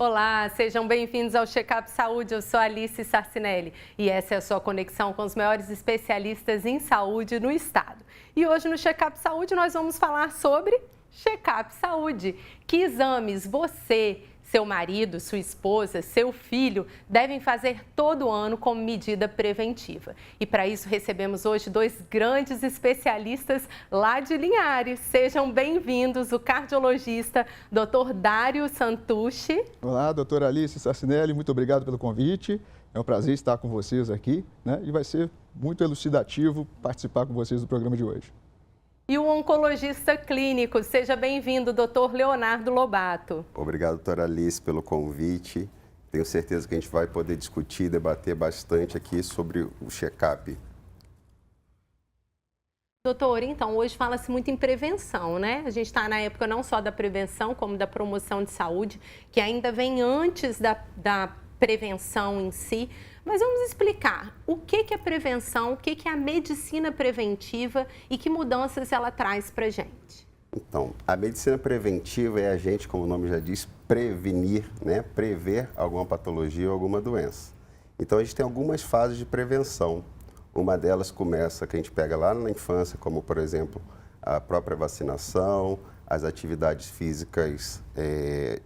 Olá, sejam bem-vindos ao Checkup Saúde. Eu sou Alice Sarcinelli e essa é a sua conexão com os maiores especialistas em saúde no estado. E hoje no Checkup Saúde nós vamos falar sobre Checkup Saúde. Que exames você, seu marido, sua esposa, seu filho devem fazer todo ano como medida preventiva. E para isso recebemos hoje dois grandes especialistas lá de Linhares. Sejam bem-vindos, o cardiologista Dr. Dário Santucci. Olá, doutora Alice Sarcinelli, muito obrigado pelo convite. É um prazer estar com vocês aqui, né? E vai ser muito elucidativo participar com vocês do programa de hoje. E o oncologista clínico, seja bem-vindo, Dr. Leonardo Lobato. Obrigado, doutora Alice, pelo convite. Tenho certeza que a gente vai poder discutir e debater bastante aqui sobre o check-up. Doutor, então, hoje fala-se muito em prevenção, né? A gente está na época não só da prevenção, como da promoção de saúde, que ainda vem antes da prevenção em si. Mas vamos explicar o que é prevenção, o que é a medicina preventiva e que mudanças ela traz para a gente. Então, a medicina preventiva é a gente, como o nome já diz, prevenir, né? Prever alguma patologia ou alguma doença. Então, a gente tem algumas fases de prevenção. Uma delas começa, que a gente pega lá na infância, como, por exemplo, a própria vacinação, as atividades físicas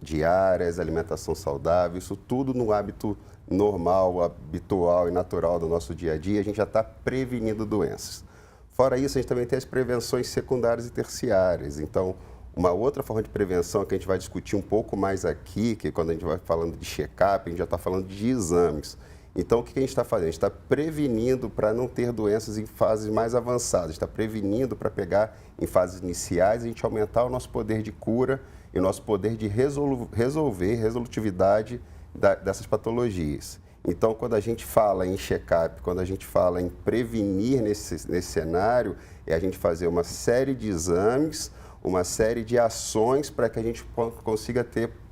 diárias, alimentação saudável, isso tudo no hábito normal, habitual e natural do nosso dia a dia, a gente já está prevenindo doenças. Fora isso, a gente também tem as prevenções secundárias e terciárias. Então, uma outra forma de prevenção que a gente vai discutir um pouco mais aqui, que quando a gente vai falando de check-up, a gente já está falando de exames. Então, o que a gente está fazendo? A gente está prevenindo para não ter doenças em fases mais avançadas. A gente está prevenindo para pegar em fases iniciais e a gente aumentar o nosso poder de cura e o nosso poder de resolutividade dessas patologias. Então, quando a gente fala em check-up, quando a gente fala em prevenir nesse cenário, é a gente fazer uma série de exames, uma série de ações para que a gente consiga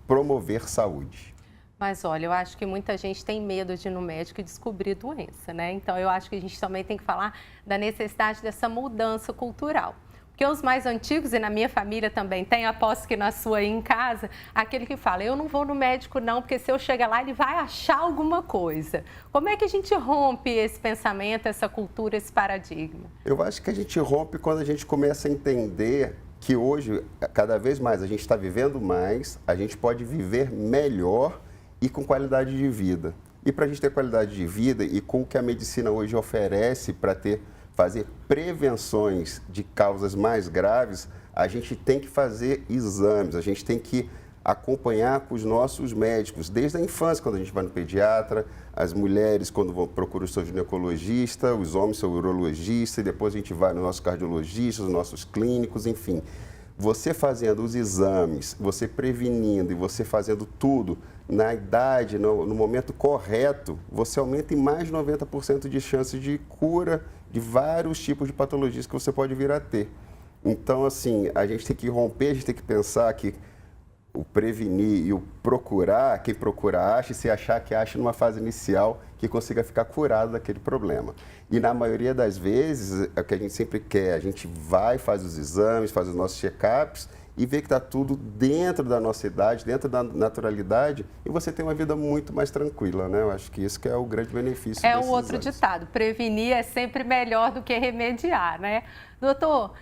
promover saúde. Mas olha, eu acho que muita gente tem medo de ir no médico e descobrir doença, né? Então, eu acho que a gente também tem que falar da necessidade dessa mudança cultural. Porque os mais antigos, e na minha família também tem, aposto que na sua aí em casa, aquele que fala, eu não vou no médico não, porque se eu chegar lá ele vai achar alguma coisa. Como é que a gente rompe esse pensamento, essa cultura, esse paradigma? Eu acho que a gente rompe quando a gente começa a entender que hoje, cada vez mais, a gente está vivendo mais, a gente pode viver melhor e com qualidade de vida. E para a gente ter qualidade de vida e com o que a medicina hoje oferece para fazer prevenções de causas mais graves, a gente tem que fazer exames, a gente tem que acompanhar com os nossos médicos, desde a infância, quando a gente vai no pediatra, as mulheres quando procuram o seu ginecologista, os homens seu urologista, e depois a gente vai no nosso cardiologista, os nossos clínicos, enfim. Você fazendo os exames, você prevenindo e você fazendo tudo na idade, no momento correto, você aumenta em mais de 90% de chances de cura de vários tipos de patologias que você pode vir a ter. Então, assim, a gente tem que romper, a gente tem que pensar que o prevenir e o procurar, quem procura acha, e se achar que acha numa fase inicial que consiga ficar curado daquele problema. E na maioria das vezes, é o que a gente sempre quer, a gente vai, faz os exames, faz os nossos check-ups e vê que está tudo dentro da nossa idade, dentro da naturalidade, e você tem uma vida muito mais tranquila, né? Eu acho que isso que é o grande benefício É desses o outro exames. ditado, prevenir é sempre melhor do que remediar, né? Doutor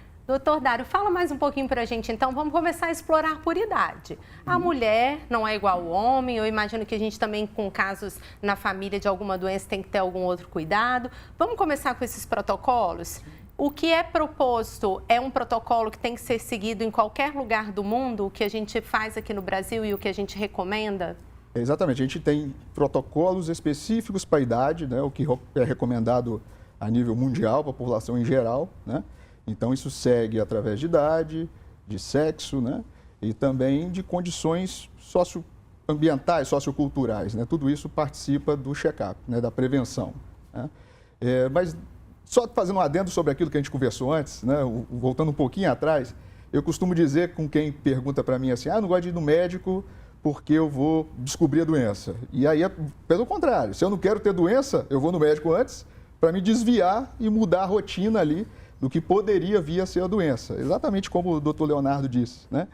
Dário, fala mais um pouquinho para a gente, então. Vamos começar a explorar por idade. A mulher não é igual ao homem, eu imagino que a gente também, com casos na família de alguma doença, tem que ter algum outro cuidado. Vamos começar com esses protocolos? O que é proposto é um protocolo que tem que ser seguido em qualquer lugar do mundo, o que a gente faz aqui no Brasil e o que a gente recomenda? Exatamente, a gente tem protocolos específicos para a idade, né? O que é recomendado a nível mundial, para a população em geral, né? Então, isso segue através de idade, de sexo, né? E também de condições socioambientais, socioculturais, né? Tudo isso participa do check-up, né? Da prevenção, né? Mas, só fazendo um adendo sobre aquilo que a gente conversou antes, né? Voltando um pouquinho atrás, eu costumo dizer com quem pergunta para mim assim, não gosto de ir no médico porque eu vou descobrir a doença. E aí, pelo contrário, se eu não quero ter doença, eu vou no médico antes para me desviar e mudar a rotina ali do que poderia vir a ser a doença. Exatamente como o doutor Leonardo disse, né?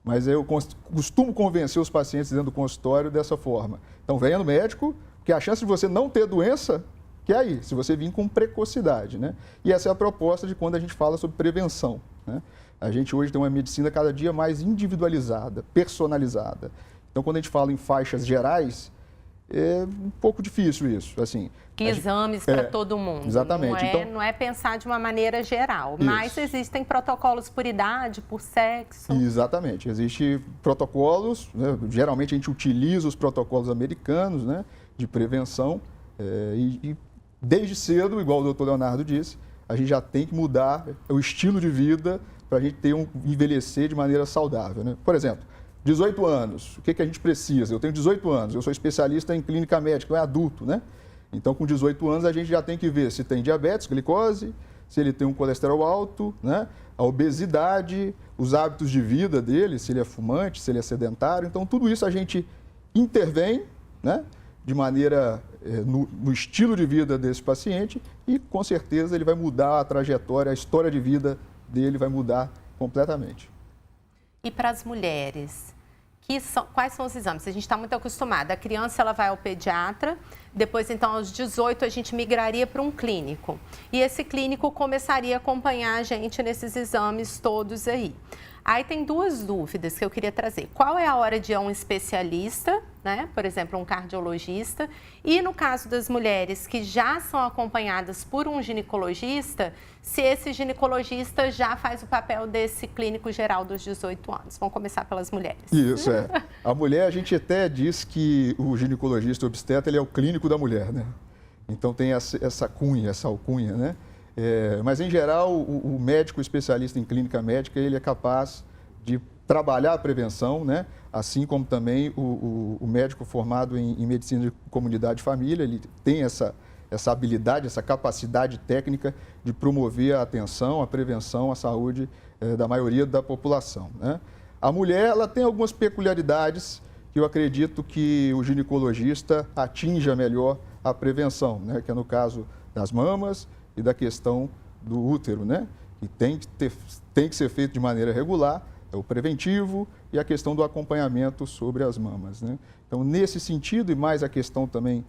mas eu costumo convencer os pacientes dentro do consultório dessa forma. Então, venha no médico, porque a chance de você não ter doença, que é aí, se você vir com precocidade, né? E essa é a proposta de quando a gente fala sobre prevenção, né? A gente hoje tem uma medicina cada dia mais individualizada, personalizada. Então, quando a gente fala em faixas gerais, é um pouco difícil isso, assim. Que exames para todo mundo. Exatamente. Não é pensar de uma maneira geral, mas existem protocolos por idade, por sexo. Exatamente. Existem protocolos, né? Geralmente a gente utiliza os protocolos americanos, né, de prevenção, e desde cedo, igual o doutor Leonardo disse, a gente já tem que mudar o estilo de vida para a gente ter envelhecer de maneira saudável, né? Por exemplo, 18 anos, o que a gente precisa? Eu tenho 18 anos, eu sou especialista em clínica médica, eu é adulto, né? Então, com 18 anos, a gente já tem que ver se tem diabetes, glicose, se ele tem um colesterol alto, né? A obesidade, os hábitos de vida dele, se ele é fumante, se ele é sedentário. Então, tudo isso a gente intervém, né? De maneira, no estilo de vida desse paciente e, com certeza, ele vai mudar a trajetória, a história de vida dele vai mudar completamente. E para as mulheres, quais são os exames? A gente está muito acostumado. A criança ela vai ao pediatra, depois, então, aos 18, a gente migraria para um clínico. E esse clínico começaria a acompanhar a gente nesses exames todos aí. Aí tem duas dúvidas que eu queria trazer. Qual é a hora de ir a um especialista, né? Por exemplo, um cardiologista? E no caso das mulheres que já são acompanhadas por um ginecologista, se esse ginecologista já faz o papel desse clínico geral dos 18 anos. Vamos começar pelas mulheres. Isso, é. A mulher, a gente até diz que o ginecologista obstetra, ele é o clínico da mulher, né? Então tem essa cunha, essa alcunha, né? Mas, em geral, o médico especialista em clínica médica, ele é capaz de trabalhar a prevenção, né? Assim como também o médico formado em medicina de comunidade e família, ele tem essa habilidade, essa capacidade técnica de promover a atenção, a prevenção, a saúde da maioria da população, né? A mulher, ela tem algumas peculiaridades que eu acredito que o ginecologista atinja melhor a prevenção, né? Que é no caso das mamas e da questão do útero, né? Que tem que ser feito de maneira regular, é o preventivo e a questão do acompanhamento sobre as mamas, né? Então, nesse sentido, e mais a questão também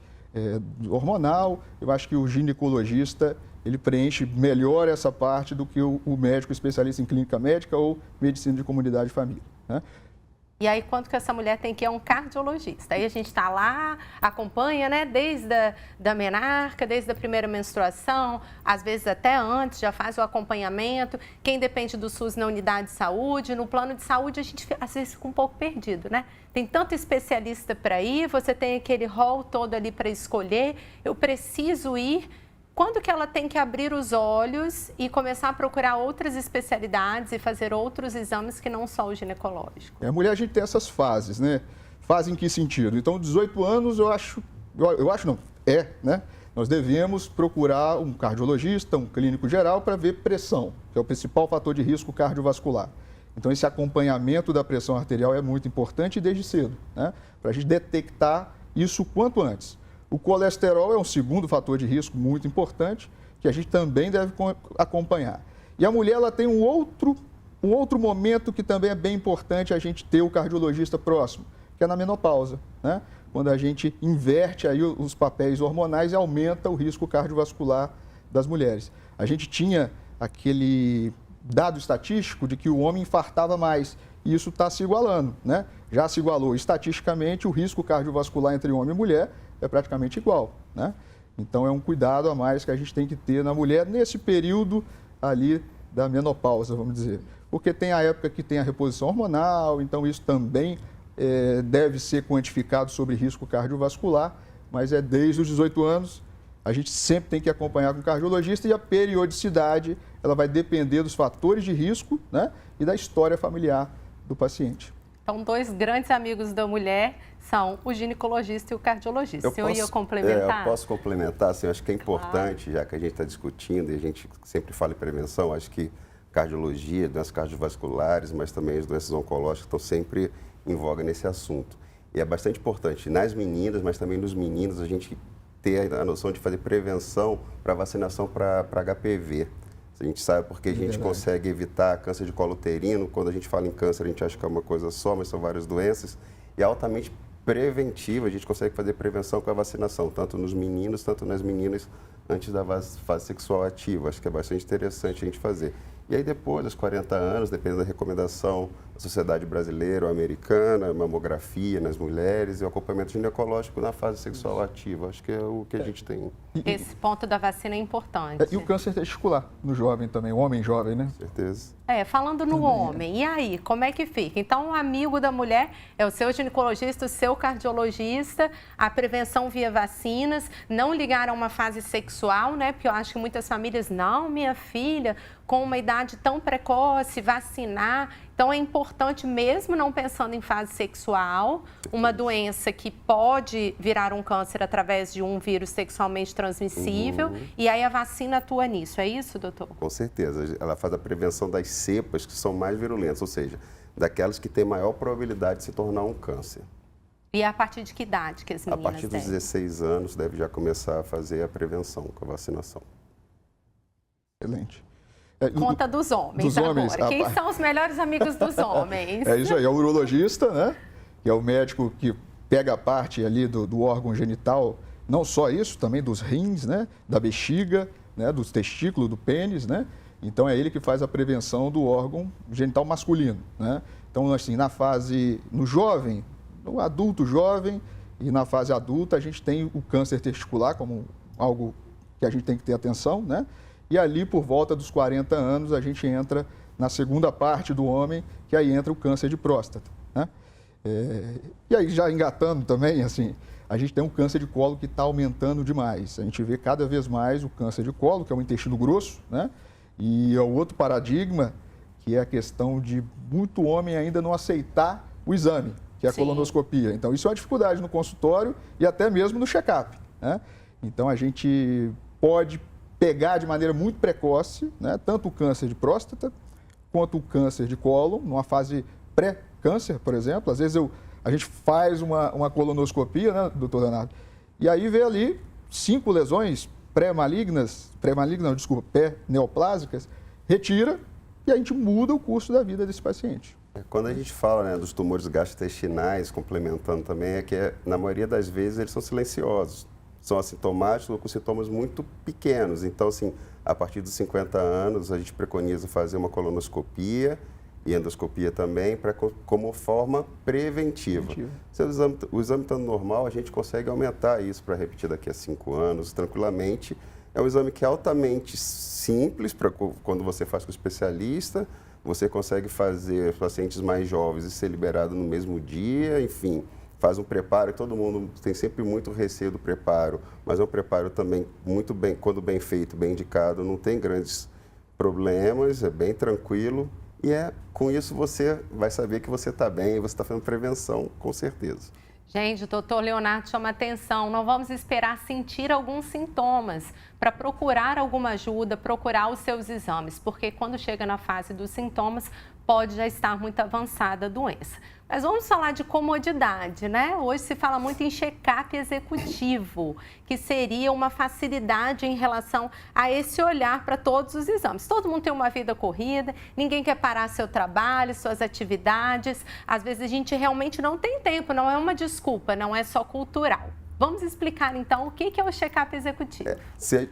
hormonal, eu acho que o ginecologista, ele preenche melhor essa parte do que o médico especialista em clínica médica ou medicina de comunidade e família, né? E aí, quanto que essa mulher tem que ir a um cardiologista? Aí a gente está lá, acompanha, né, desde da menarca, desde a primeira menstruação, às vezes até antes, já faz o acompanhamento. Quem depende do SUS na unidade de saúde, no plano de saúde, a gente às vezes fica um pouco perdido, né? Tem tanto especialista para ir, você tem aquele rol todo ali para escolher, eu preciso ir. Quando que ela tem que abrir os olhos e começar a procurar outras especialidades e fazer outros exames que não só o ginecológico? A mulher, a gente tem essas fases, né? Fase em que sentido? Então, 18 anos, né? Nós devemos procurar um cardiologista, um clínico geral para ver pressão, que é o principal fator de risco cardiovascular. Então, esse acompanhamento da pressão arterial é muito importante desde cedo, né? Para a gente detectar isso quanto antes. O colesterol é um segundo fator de risco muito importante, que a gente também deve acompanhar. E a mulher, ela tem um outro momento que também é bem importante a gente ter o cardiologista próximo, que é na menopausa, né? Quando a gente inverte aí os papéis hormonais e aumenta o risco cardiovascular das mulheres. A gente tinha aquele dado estatístico de que o homem infartava mais, e isso está se igualando, né? Já se igualou estatisticamente, o risco cardiovascular entre homem e mulher é praticamente igual, né? Então, é um cuidado a mais que a gente tem que ter na mulher nesse período ali da menopausa, vamos dizer. Porque tem a época que tem a reposição hormonal, então isso também deve ser quantificado sobre risco cardiovascular, mas é desde os 18 anos, a gente sempre tem que acompanhar com o cardiologista e a periodicidade, ela vai depender dos fatores de risco, né? E da história familiar do paciente. Então, dois grandes amigos da mulher são o ginecologista e o cardiologista. Eu ia complementar? Eu posso complementar, assim, acho que é importante, claro. Já que a gente está discutindo e a gente sempre fala em prevenção, acho que cardiologia, doenças cardiovasculares, mas também as doenças oncológicas estão sempre em voga nesse assunto. E é bastante importante nas meninas, mas também nos meninos, a gente ter a noção de fazer prevenção para vacinação para HPV. A gente sabe porque a gente consegue evitar câncer de colo uterino. Quando a gente fala em câncer, a gente acha que é uma coisa só, mas são várias doenças. E é altamente preventiva, a gente consegue fazer prevenção com a vacinação, tanto nos meninos, tanto nas meninas, antes da fase sexual ativa. Acho que é bastante interessante a gente fazer. E aí depois dos 40 anos, depende da recomendação da Sociedade Brasileira ou Americana, mamografia nas mulheres e o acompanhamento ginecológico na fase sexual ativa. Acho que é o que a gente tem. Esse ponto da vacina é importante. E o câncer testicular no jovem também, o homem jovem, né? Com certeza. Falando no homem, e aí, como é que fica? Então, o amigo da mulher é o seu ginecologista, o seu cardiologista, a prevenção via vacinas, não ligar a uma fase sexual, né? Porque eu acho que muitas famílias, não, minha filha, com uma idade tão precoce, vacinar. Então, é importante, mesmo não pensando em fase sexual, uma doença que pode virar um câncer através de um vírus sexualmente transmissível, e aí a vacina atua nisso, é isso, doutor? Com certeza. Ela faz a prevenção das cepas que são mais virulentas, ou seja, daquelas que têm maior probabilidade de se tornar um câncer. E a partir de que idade que as meninas A partir dos 16 anos deve já começar a fazer a prevenção com a vacinação. Excelente. Conta dos homens, dos homens agora. Quem são os melhores amigos dos homens? É isso aí, é o urologista, né? Que é o médico que pega a parte ali do órgão genital, não só isso, também dos rins, né? Da bexiga, né? Dos testículos, do pênis, né? Então é ele que faz a prevenção do órgão genital masculino, né? Então, assim, no jovem, no adulto jovem e na fase adulta, a gente tem o câncer testicular como algo que a gente tem que ter atenção, né? E ali, por volta dos 40 anos, a gente entra na segunda parte do homem, que aí entra o câncer de próstata, né? E aí, já engatando também, assim, a gente tem um câncer de colo que está aumentando demais. A gente vê cada vez mais o câncer de colo, que é o intestino grosso, né? E é o outro paradigma, que é a questão de muito homem ainda não aceitar o exame, que é a colonoscopia. Então, isso é uma dificuldade no consultório e até mesmo no check-up, né? Então, a gente pode pegar de maneira muito precoce, né, tanto o câncer de próstata quanto o câncer de cólon, numa fase pré-câncer, por exemplo. Às vezes a gente faz uma colonoscopia, né, doutor Leonardo, e aí vê ali 5 lesões pré-neoplásicas, retira e a gente muda o curso da vida desse paciente. Quando a gente fala, né, dos tumores gastrointestinais, complementando também, é que na maioria das vezes eles são silenciosos. São assintomáticos ou com sintomas muito pequenos. Então, assim, a partir dos 50 anos, a gente preconiza fazer uma colonoscopia e endoscopia também, como forma preventiva. Se o exame estando normal, a gente consegue aumentar isso para repetir daqui a 5 anos, tranquilamente. É um exame que é altamente simples, quando você faz com o especialista, você consegue fazer pacientes mais jovens e ser liberado no mesmo dia, enfim. Faz um preparo, todo mundo tem sempre muito receio do preparo, mas é um preparo também muito bem, quando bem feito, bem indicado, não tem grandes problemas, é bem tranquilo e com isso você vai saber que você está bem e você está fazendo prevenção, com certeza. Gente, o doutor Leonardo chama atenção, não vamos esperar sentir alguns sintomas para procurar alguma ajuda, procurar os seus exames, porque quando chega na fase dos sintomas, pode já estar muito avançada a doença. Mas vamos falar de comodidade, né? Hoje se fala muito em check-up executivo, que seria uma facilidade em relação a esse olhar para todos os exames. Todo mundo tem uma vida corrida, ninguém quer parar seu trabalho, suas atividades. Às vezes a gente realmente não tem tempo, não é uma desculpa, não é só cultural. Vamos explicar, então, o que é o check-up executivo.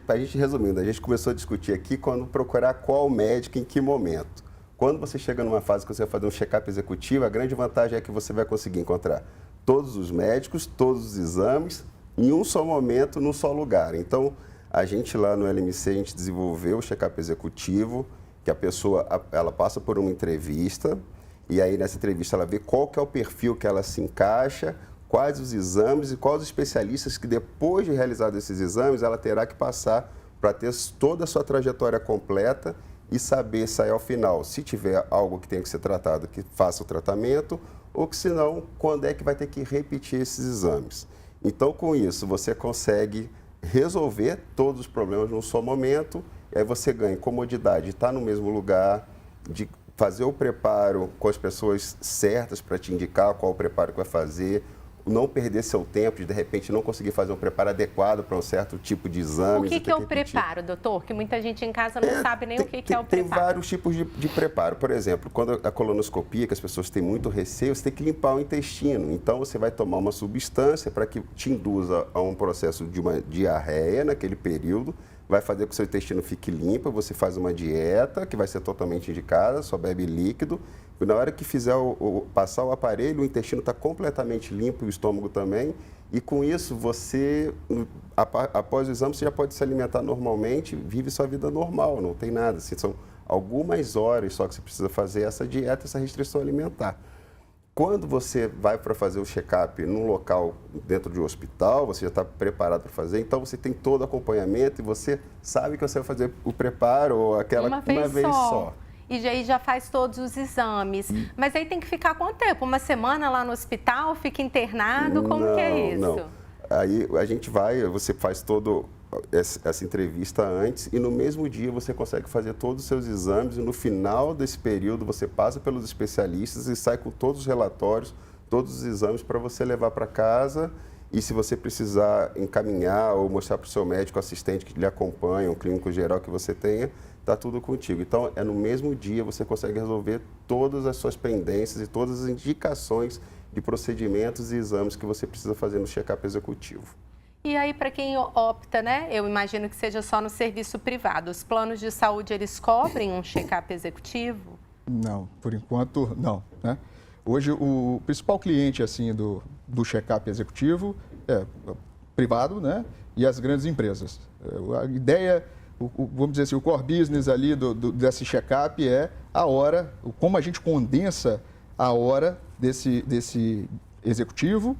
Para a gente resumindo, a gente começou a discutir aqui quando procurar qual médico em que momento. Quando você chega numa fase que você vai fazer um check-up executivo, a grande vantagem é que você vai conseguir encontrar todos os médicos, todos os exames, em um só momento, num só lugar. Então, a gente lá no LMC, a gente desenvolveu o check-up executivo, que a pessoa ela passa por uma entrevista, e aí nessa entrevista ela vê qual que é o perfil que ela se encaixa, quais os exames e quais os especialistas que depois de realizar esses exames, ela terá que passar para ter toda a sua trajetória completa e saber sair ao final, se tiver algo que tem que ser tratado, que faça o tratamento, ou que se não, quando é que vai ter que repetir esses exames. Então, com isso, você consegue resolver todos os problemas num só momento, e aí você ganha comodidade de estar no mesmo lugar, de fazer o preparo com as pessoas certas para te indicar qual o preparo que vai fazer, não perder seu tempo, de repente não conseguir fazer um preparo adequado para um certo tipo de exame. O que é o preparo, doutor? Que muita gente em casa não sabe nem o que é o preparo. Tem vários tipos de preparo. Por exemplo, quando a colonoscopia, que as pessoas têm muito receio, você tem que limpar o intestino. Então, você vai tomar uma substância para que te induza a um processo de uma diarreia naquele período, vai fazer com que o seu intestino fique limpo, você faz uma dieta que vai ser totalmente indicada, só bebe líquido. E na hora que fizer passar o aparelho, o intestino está completamente limpo, o estômago também. E com isso, você, após o exame, você já pode se alimentar normalmente, vive sua vida normal, não tem nada. Assim, são algumas horas só que você precisa fazer essa dieta, essa restrição alimentar. Quando você vai para fazer o check-up num local dentro de um hospital, você já está preparado para fazer, então você tem todo o acompanhamento e você sabe que você vai fazer o preparo uma vez só. E aí já faz todos os exames. Mas aí tem que ficar quanto tempo? Uma semana lá no hospital? Fica internado? Como que é isso? Não. Aí a gente você faz toda essa entrevista antes e no mesmo dia você consegue fazer todos os seus exames e no final desse período você passa pelos especialistas e sai com todos os relatórios, todos os exames para você levar para casa. E se você precisar encaminhar ou mostrar para o seu médico assistente que lhe acompanha, um clínico geral que você tenha, está tudo contigo. Então, no mesmo dia você consegue resolver todas as suas pendências e todas as indicações de procedimentos e exames que você precisa fazer no check-up executivo. E aí, para quem opta, né? Eu imagino que seja só no serviço privado. Os planos de saúde, eles cobrem um check-up executivo? Não, por enquanto, não, né? Hoje, o principal cliente assim, do check-up executivo é privado, né? E as grandes empresas. A ideia, vamos dizer assim, o core business ali desse check-up é a hora, como a gente condensa a hora desse executivo.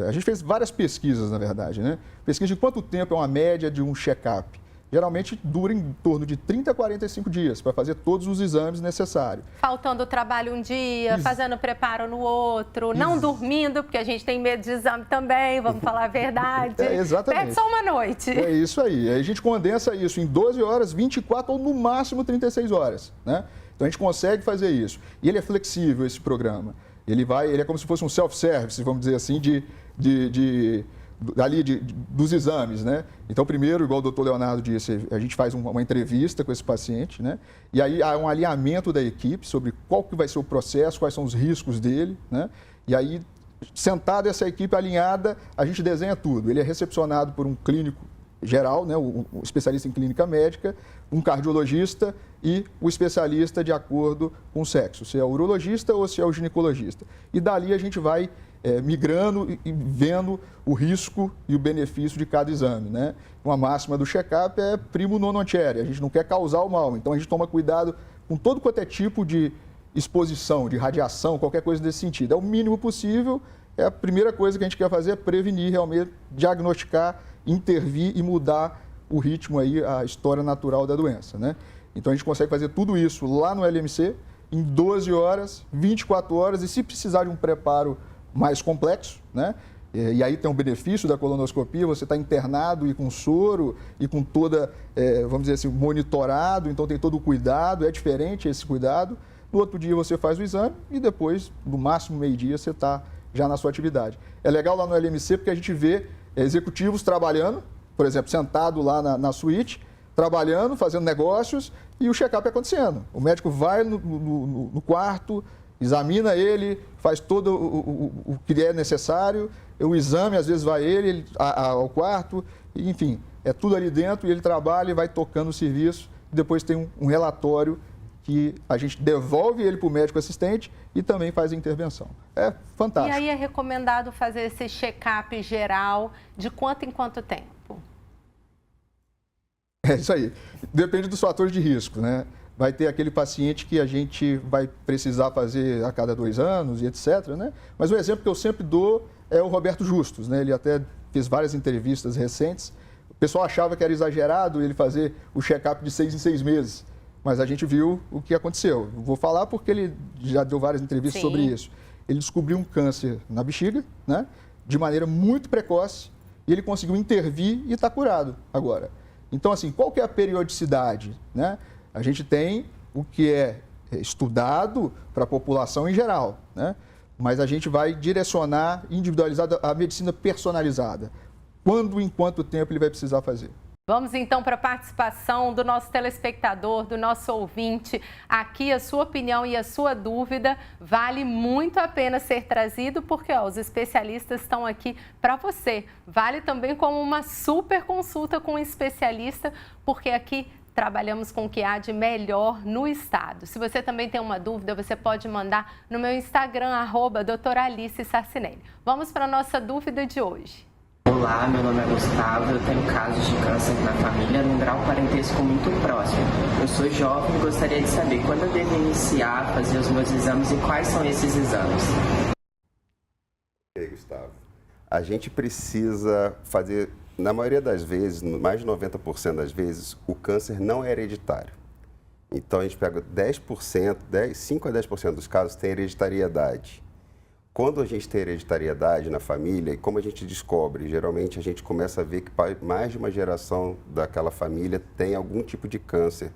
A gente fez várias pesquisas, na verdade, né? Pesquisa de quanto tempo é uma média de um check-up. Geralmente dura em torno de 30 a 45 dias para fazer todos os exames necessários. Faltando trabalho um dia, fazendo preparo no outro, não dormindo, porque a gente tem medo de exame também, vamos falar a verdade. Exatamente. Perde só uma noite. É isso aí. A gente condensa isso em 12 horas, 24 ou no máximo 36 horas, né? Então a gente consegue fazer isso. E ele é flexível, esse programa. Ele é como se fosse um self-service, vamos dizer assim, dos exames, né? Então, primeiro, igual o doutor Leonardo disse, a gente faz uma entrevista com esse paciente, né? E aí há um alinhamento da equipe sobre qual que vai ser o processo, quais são os riscos dele, né? E aí, sentado essa equipe alinhada, a gente desenha tudo. Ele é recepcionado por um clínico geral, né? O especialista em clínica médica, um cardiologista e o especialista de acordo com o sexo, se é o urologista ou se é o ginecologista. E dali a gente vai migrando e vendo o risco e o benefício de cada exame, né? Uma máxima do check-up é primo non nocere, a gente não quer causar o mal, então a gente toma cuidado com todo quanto é tipo de exposição, de radiação, qualquer coisa desse sentido. É o mínimo possível, a primeira coisa que a gente quer fazer é prevenir realmente, diagnosticar, intervir e mudar o ritmo aí, a história natural da doença, né? Então a gente consegue fazer tudo isso lá no LMC em 12 horas, 24 horas e se precisar de um preparo mais complexo, né? E aí tem um benefício da colonoscopia, você está internado e com soro e com toda, vamos dizer assim, monitorado, então tem todo o cuidado, é diferente esse cuidado. No outro dia você faz o exame e depois, no máximo meio-dia, você está já na sua atividade. É legal lá no LMC porque a gente vê executivos trabalhando, por exemplo, sentado lá na suíte, trabalhando, fazendo negócios e o check-up acontecendo. O médico vai no quarto, examina ele, faz todo o que é necessário, o exame, às vezes vai ele ao quarto, enfim, é tudo ali dentro e ele trabalha e vai tocando o serviço. Depois tem um relatório que a gente devolve ele para o médico assistente e também faz a intervenção. É fantástico. E aí é recomendado fazer esse check-up geral de quanto em quanto tempo? É isso aí. Depende dos fatores de risco, né? Vai ter aquele paciente que a gente vai precisar fazer a cada 2 anos e etc, né? Mas o exemplo que eu sempre dou é o Roberto Justus, né? Ele até fez várias entrevistas recentes. O pessoal achava que era exagerado ele fazer o check-up de 6 em 6 meses. Mas a gente viu o que aconteceu. Vou falar porque ele já deu várias entrevistas sobre isso. Ele descobriu um câncer na bexiga, né? De maneira muito precoce, e ele conseguiu intervir e está curado agora. Então, assim, qual que é a periodicidade, né? A gente tem o que é estudado para a população em geral, né? mas a gente vai direcionar individualizada a medicina personalizada. Quando e em quanto tempo ele vai precisar fazer. Vamos então para a participação do nosso telespectador, do nosso ouvinte. Aqui a sua opinião e a sua dúvida vale muito a pena ser trazido, porque os especialistas estão aqui para você. Vale também como uma super consulta com um especialista, porque aqui trabalhamos com o que há de melhor no estado. Se você também tem uma dúvida, você pode mandar no meu Instagram, @doutoralice_sarcinelli. Vamos para a nossa dúvida de hoje. Olá, meu nome é Gustavo, eu tenho casos de câncer na família num grau parentesco muito próximo. Eu sou jovem e gostaria de saber quando eu devo iniciar a fazer os meus exames e quais são esses exames. E aí, Gustavo? A gente precisa fazer, na maioria das vezes, mais de 90% das vezes, o câncer não é hereditário. Então a gente pega 10%, 5 a 10% dos casos tem hereditariedade. Quando a gente tem hereditariedade na família, e como a gente descobre, geralmente a gente começa a ver que mais de uma geração daquela família tem algum tipo de câncer,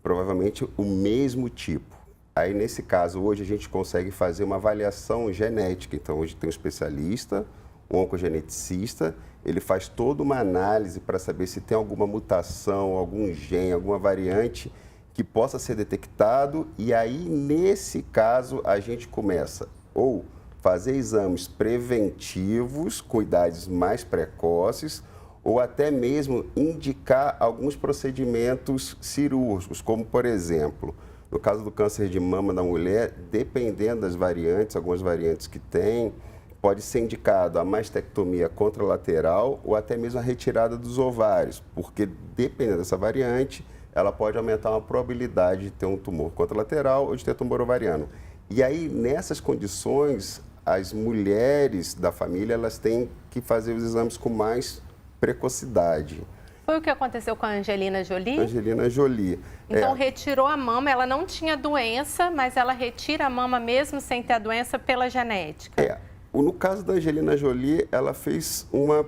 provavelmente o mesmo tipo. Aí, nesse caso, hoje a gente consegue fazer uma avaliação genética. Então, hoje tem um especialista, um oncogeneticista, ele faz toda uma análise para saber se tem alguma mutação, algum gene, alguma variante que possa ser detectado. E aí, nesse caso, a gente começa ou fazer exames preventivos, com idades mais precoces, ou até mesmo indicar alguns procedimentos cirúrgicos, como, por exemplo, no caso do câncer de mama da mulher, dependendo das variantes, algumas variantes que tem, pode ser indicado a mastectomia contralateral ou até mesmo a retirada dos ovários, porque dependendo dessa variante, ela pode aumentar a probabilidade de ter um tumor contralateral ou de ter tumor ovariano. E aí, nessas condições, as mulheres da família, elas têm que fazer os exames com mais precocidade. Foi o que aconteceu com a Angelina Jolie? Angelina Jolie. Então, retirou a mama, ela não tinha doença, mas ela retira a mama mesmo sem ter a doença pela genética. No caso da Angelina Jolie, ela fez uma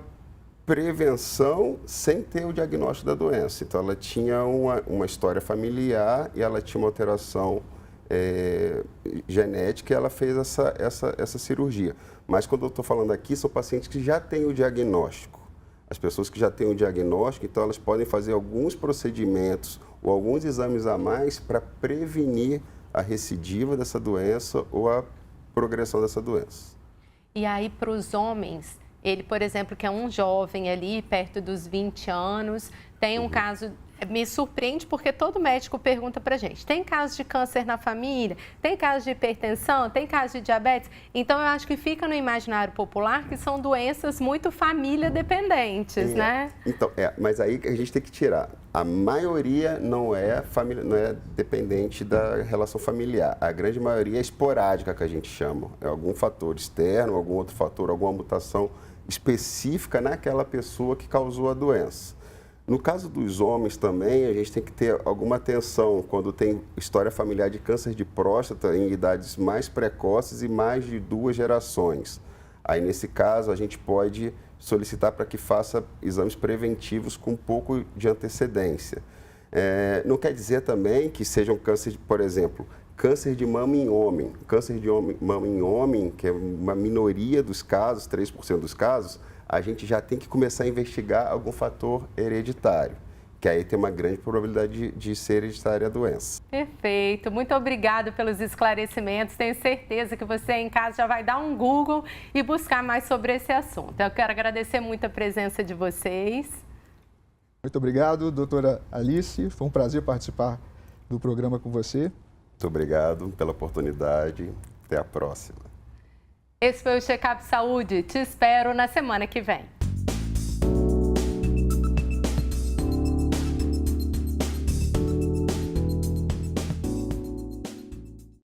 prevenção sem ter o diagnóstico da doença. Então, ela tinha uma história familiar e ela tinha uma alteração genética e ela fez essa cirurgia. Mas quando eu estou falando aqui, são pacientes que já têm o diagnóstico. As pessoas que já têm o diagnóstico, então elas podem fazer alguns procedimentos ou alguns exames a mais para prevenir a recidiva dessa doença ou a progressão dessa doença. E aí, para os homens, ele, por exemplo, que é um jovem ali, perto dos 20 anos, tem um caso... Me surpreende porque todo médico pergunta pra gente, tem caso de câncer na família? Tem caso de hipertensão? Tem caso de diabetes? Então, eu acho que fica no imaginário popular que são doenças muito família dependentes, né? Então, mas aí a gente tem que tirar. A maioria não é dependente da relação familiar. A grande maioria é esporádica, que a gente chama. É algum fator externo, algum outro fator, alguma mutação específica naquela pessoa que causou a doença. No caso dos homens também, a gente tem que ter alguma atenção quando tem história familiar de câncer de próstata em idades mais precoces e mais de 2 gerações. Aí, nesse caso, a gente pode solicitar para que faça exames preventivos com um pouco de antecedência. Não quer dizer também que seja um câncer, por exemplo, câncer de mama em homem. Câncer de mama em homem, que é uma minoria dos casos, 3% dos casos, a gente já tem que começar a investigar algum fator hereditário, que aí tem uma grande probabilidade de ser hereditária a doença. Perfeito, muito obrigada pelos esclarecimentos. Tenho certeza que você em casa já vai dar um Google e buscar mais sobre esse assunto. Eu quero agradecer muito a presença de vocês. Muito obrigado, doutora Alice. Foi um prazer participar do programa com você. Muito obrigado pela oportunidade. Até a próxima. Esse foi o Check-up Saúde. Te espero na semana que vem.